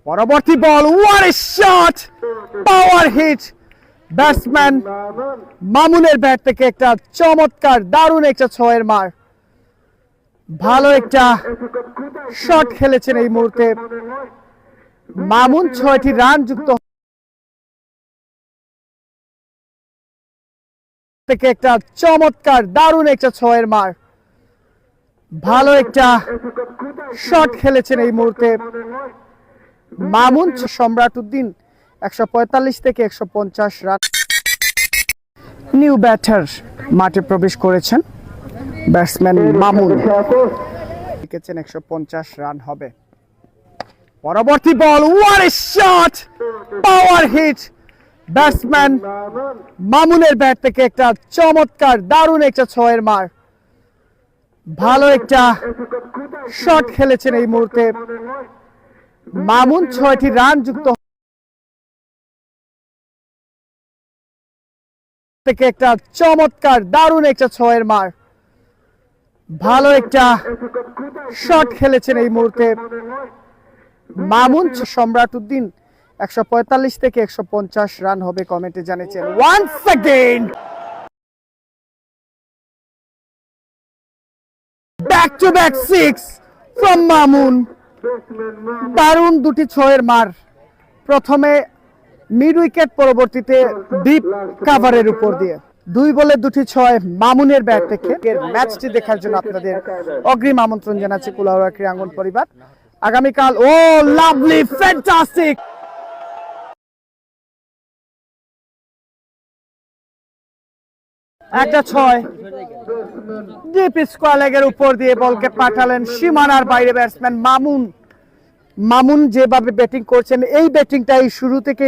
পরবর্তী বল, what a shot! Power hit batsman মামুনের ব্যাট থেকে একটা চমৎকার দারুণ একটা ছয়ের মার। ভালো একটা শট খেলেছেন এই মুহূর্তে মামুন। 6টি রান যুক্ত থেকে একটা চমৎকার দারুণ একটা ছয়ের মার। ভালো একটা শট খেলেছেন এই মুহূর্তে মামুন। সম্রাট উদ্দিন 145 থেকে 150 রান। নিউ ব্যাটার মাঠে প্রবেশ করেছেন ব্যাটসম্যান মামুন, লিখেছেন 150 রান হবে। পরবর্তী বল, what a shot! Power hit batsman মামুনের ব্যাট থেকে একটা চমৎকার দারুণ একটা ছয়ের মার। ভালো একটা শট খেলেছেন এই মুহূর্তে মামুন। 6টি রান যুক্ত থেকে একটা চমৎকার দারুণ একটা ছয়ের মার। ভালো একটা শট খেলেছেন এই মুহূর্তে মামুন। সম্রাট উদ্দিন 145 থেকে 150 রান হবে কমেন্টে জানিয়েছেন। Once again back to back 6 from Mamun. দারুণ দুটি ছয়ের মার, প্রথমে মিড উইকেট, পরবর্তীতে ডিপ কাভারের উপর দিয়ে। 2 বলে 2টি ছয় মামুনের ব্যাট থেকে। এর ম্যাচটি দেখার জন্য আপনাদের অগ্রিম আমন্ত্রণ জানাচ্ছি কুলাউড়া ক্রীড়াঙ্গন পরিবার। আগামীকাল ও লাভলি ফ্যান্টাস্টিক একটা ছয় ডিপ স্কোয়ার লেগের উপর দিয়ে বলকে পাঠালেন সীমানার বাইরে ব্যাটসম্যান মামুন। মামুন যেভাবে ব্যাটিং করছেন, এই ব্যাটিংটাই শুরু থেকে